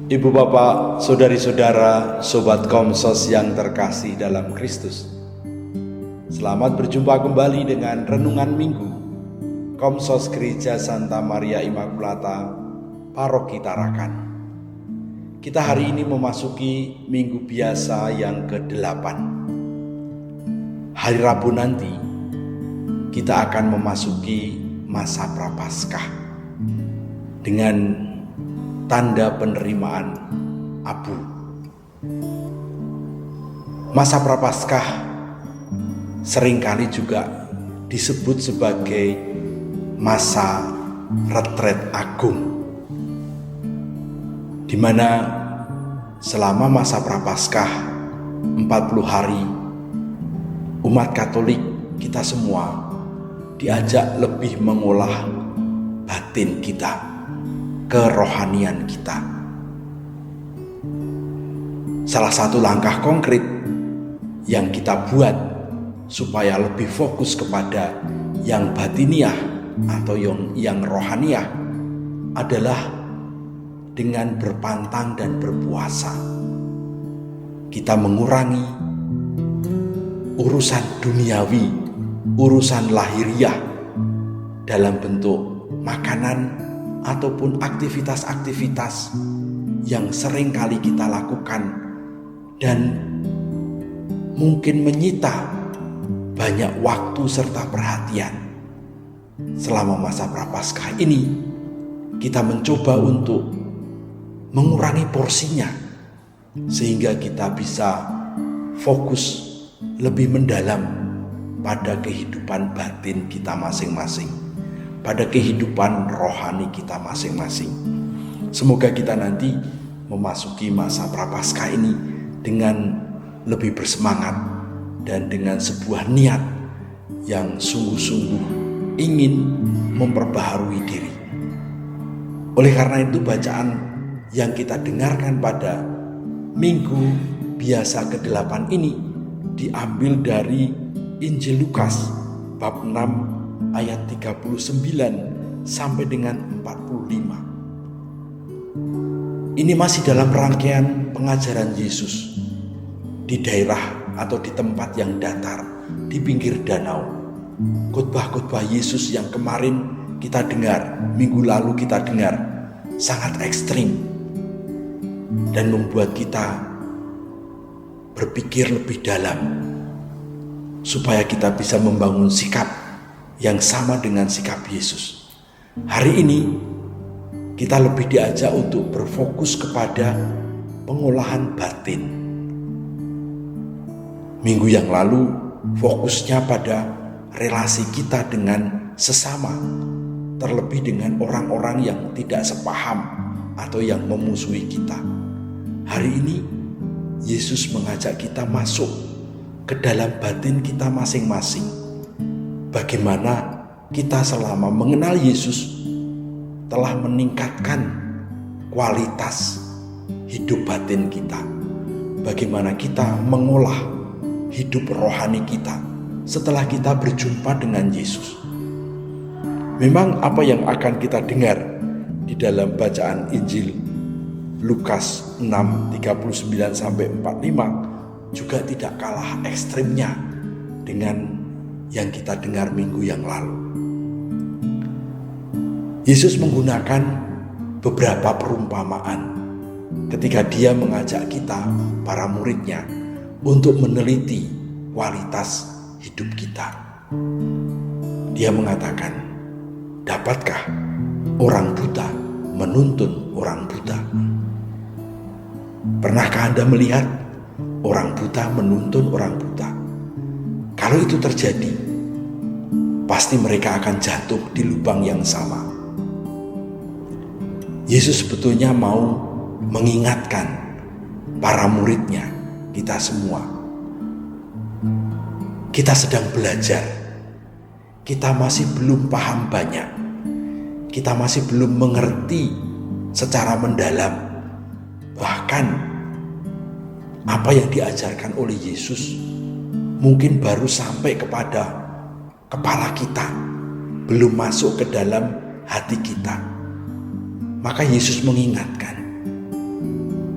Ibu bapak, saudari-saudara, sobat Komsos yang terkasih dalam Kristus. Selamat berjumpa kembali dengan Renungan Minggu Komsos Gereja Santa Maria Immaculata, Paroki Tarakan. Kita hari ini memasuki Minggu Biasa yang ke-8. Hari Rabu nanti kita akan memasuki masa Prapaskah dengan tanda penerimaan abu. Masa Prapaskah seringkali juga disebut sebagai masa retret agung, di mana selama masa Prapaskah 40 hari umat Katolik kita semua diajak lebih mengolah batin kita, kerohanian kita. Salah satu langkah konkret yang kita buat supaya lebih fokus kepada yang batiniah atau yang rohaniah adalah dengan berpantang dan berpuasa. Kita mengurangi urusan duniawi, urusan lahiriah dalam bentuk makanan ataupun aktivitas-aktivitas yang sering kali kita lakukan dan mungkin menyita banyak waktu serta perhatian. Selama masa Prapaskah ini kita mencoba untuk mengurangi porsinya sehingga kita bisa fokus lebih mendalam pada kehidupan batin kita masing-masing, pada kehidupan rohani kita masing-masing. Semoga kita nanti memasuki masa Prapaskah ini dengan lebih bersemangat dan dengan sebuah niat yang sungguh-sungguh ingin memperbaharui diri. Oleh karena itu, bacaan yang kita dengarkan pada Minggu Biasa ke-8 ini diambil dari Injil Lukas bab 6 ayat 39 sampai dengan 45. Ini masih dalam rangkaian pengajaran Yesus di daerah atau di tempat yang datar di pinggir danau. Khotbah-khotbah Yesus yang kemarin kita dengar, minggu lalu kita dengar, sangat ekstrim dan membuat kita berpikir lebih dalam supaya kita bisa membangun sikap yang sama dengan sikap Yesus. Hari ini kita lebih diajak untuk berfokus kepada pengolahan batin. Minggu yang lalu fokusnya pada relasi kita dengan sesama, terlebih dengan orang-orang yang tidak sepaham atau yang memusuhi kita. Hari ini Yesus mengajak kita masuk ke dalam batin kita masing-masing. Bagaimana kita selama mengenal Yesus telah meningkatkan kualitas hidup batin kita. Bagaimana kita mengolah hidup rohani kita setelah kita berjumpa dengan Yesus. Memang apa yang akan kita dengar di dalam bacaan Injil Lukas 6 39 sampai 45 juga tidak kalah ekstrimnya dengan yang kita dengar minggu yang lalu. Yesus menggunakan beberapa perumpamaan ketika dia mengajak kita, para muridnya, untuk meneliti kualitas hidup kita. Dia mengatakan, dapatkah orang buta menuntun orang buta? Pernahkah Anda melihat orang buta menuntun orang buta? Kalau itu terjadi, pasti mereka akan jatuh di lubang yang sama. Yesus sebetulnya mau mengingatkan para muridnya, kita semua. Kita sedang belajar. Kita masih belum paham banyak. Kita masih belum mengerti secara mendalam. Bahkan apa yang diajarkan oleh Yesus mungkin baru sampai kepada kepala kita, belum masuk ke dalam hati kita. Maka Yesus mengingatkan,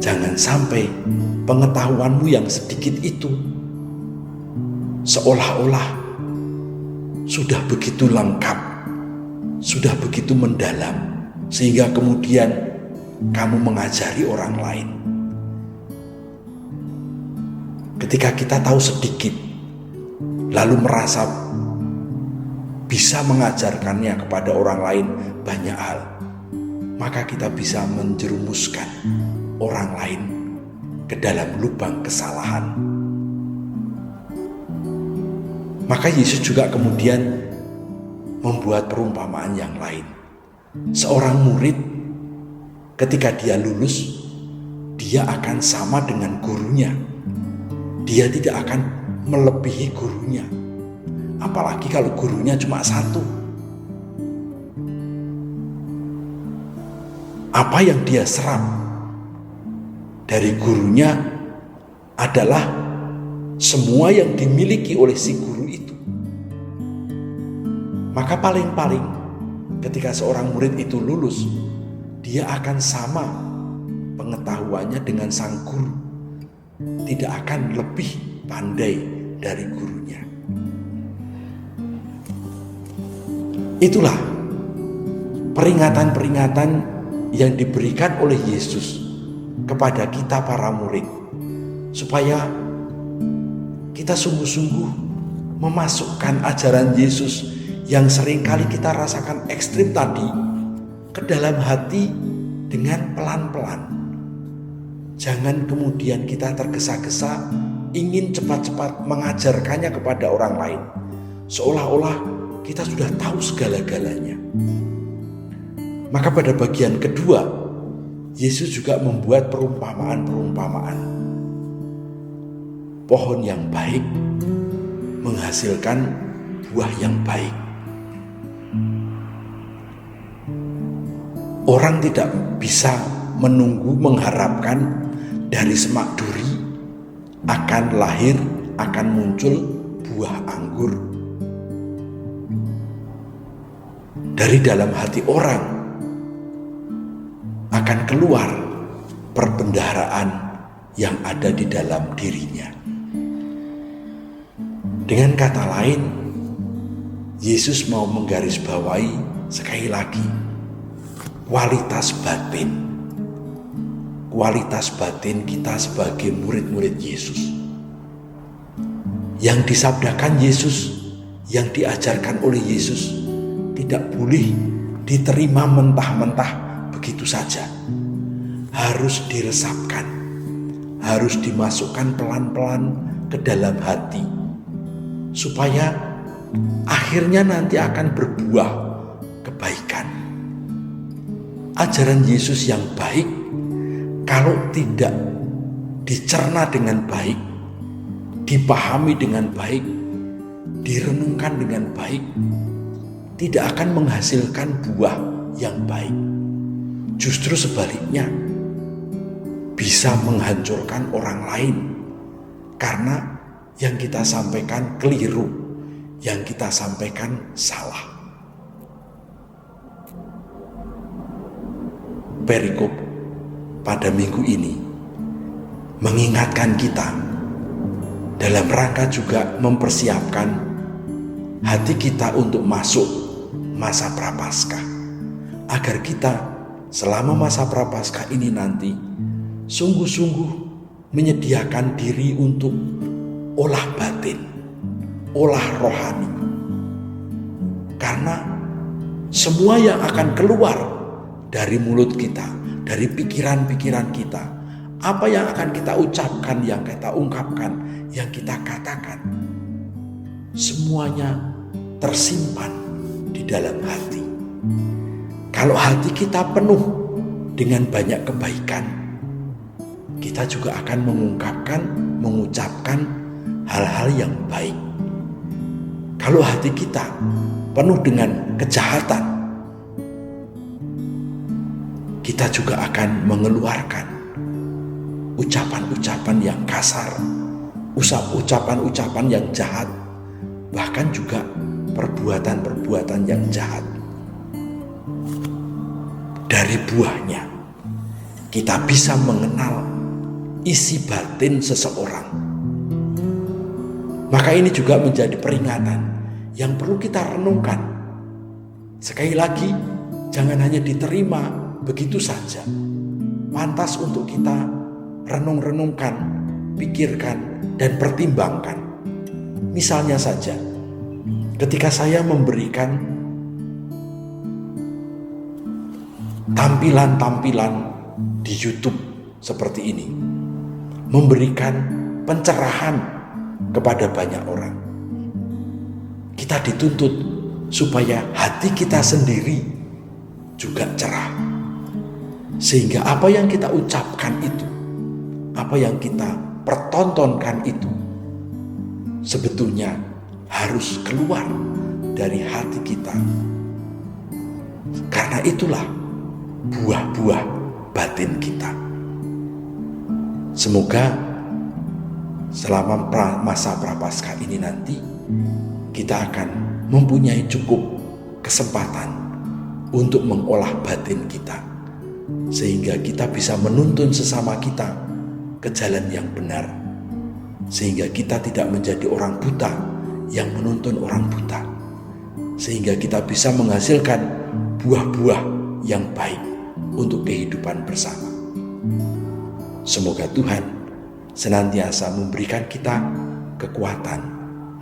Jangan sampai pengetahuanmu yang sedikit itu seolah-olah sudah begitu lengkap, sudah begitu mendalam, sehingga kemudian kamu mengajari orang lain. Ketika kita tahu sedikit, lalu merasa bisa mengajarkannya kepada orang lain banyak hal, maka kita bisa menjerumuskan orang lain ke dalam lubang kesalahan. Maka Yesus juga kemudian membuat perumpamaan yang lain. Seorang murid ketika dia lulus, dia akan sama dengan gurunya. Dia tidak akan melebihi gurunya. Apalagi kalau gurunya cuma satu. Apa yang dia serap dari gurunya adalah semua yang dimiliki oleh si guru itu. Maka paling-paling ketika seorang murid itu lulus, dia akan sama pengetahuannya dengan sang guru, tidak akan lebih pandai dari gurunya. Itulah peringatan-peringatan yang diberikan oleh Yesus kepada kita para murid, supaya kita sungguh-sungguh memasukkan ajaran Yesus yang seringkali kita rasakan ekstrim tadi ke dalam hati dengan pelan-pelan. Jangan kemudian kita tergesa-gesa ingin cepat-cepat mengajarkannya kepada orang lain, seolah-olah kita sudah tahu segala-galanya. Maka pada bagian kedua, Yesus juga membuat perumpamaan-perumpamaan. Pohon yang baik menghasilkan buah yang baik. Orang tidak bisa menunggu mengharapkan dari semak duri akan lahir, akan muncul buah anggur. Dari dalam hati orang akan keluar perbendaharaan yang ada di dalam dirinya. Dengan kata lain, Yesus mau menggarisbawahi sekali lagi kualitas batin kita sebagai murid-murid Yesus. Yang disabdakan Yesus, yang diajarkan oleh Yesus tidak boleh diterima mentah-mentah begitu saja. Harus diresapkan, harus dimasukkan pelan-pelan ke dalam hati, supaya akhirnya nanti akan berbuah kebaikan. Ajaran Yesus yang baik, kalau tidak dicerna dengan baik, dipahami dengan baik, direnungkan dengan baik, tidak akan menghasilkan buah yang baik. Justru sebaliknya, bisa menghancurkan orang lain, karena yang kita sampaikan keliru, yang kita sampaikan salah. Perikop pada minggu ini mengingatkan kita dalam rangka juga mempersiapkan hati kita untuk masuk masa Prapaskah, agar kita selama masa Prapaskah ini nanti sungguh-sungguh menyediakan diri untuk olah batin, olah rohani. Karena semua yang akan keluar dari mulut kita, dari pikiran-pikiran kita, apa yang akan kita ucapkan, yang kita ungkapkan, yang kita katakan, semuanya tersimpan di dalam hati. Kalau hati kita penuh dengan banyak kebaikan, kita juga akan mengungkapkan, mengucapkan hal-hal yang baik. Kalau hati kita penuh dengan kejahatan, kita juga akan mengeluarkan ucapan-ucapan yang kasar, ucapan-ucapan yang jahat, bahkan juga perbuatan-perbuatan yang jahat. Dari buahnya kita bisa mengenal isi batin seseorang. Maka ini juga menjadi peringatan yang perlu kita renungkan. Sekali lagi, jangan hanya diterima begitu saja. Pantas untuk kita renung-renungkan, pikirkan, dan pertimbangkan. Misalnya saja, ketika saya memberikan tampilan-tampilan di YouTube seperti ini, memberikan pencerahan kepada banyak orang, kita dituntut supaya hati kita sendiri juga cerah, sehingga apa yang kita ucapkan itu, apa yang kita pertontonkan itu sebetulnya harus keluar dari hati kita. Karena itulah buah-buah batin kita. Semoga selama masa prapaskah ini nanti kita akan mempunyai cukup kesempatan untuk mengolah batin kita, sehingga kita bisa menuntun sesama kita ke jalan yang benar, sehingga kita tidak menjadi orang buta yang menuntun orang buta, sehingga kita bisa menghasilkan buah-buah yang baik untuk kehidupan bersama. Semoga Tuhan senantiasa memberikan kita kekuatan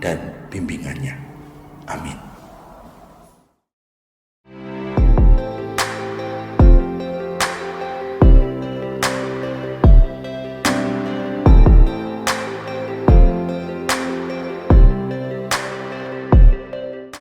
dan bimbingannya. Amin.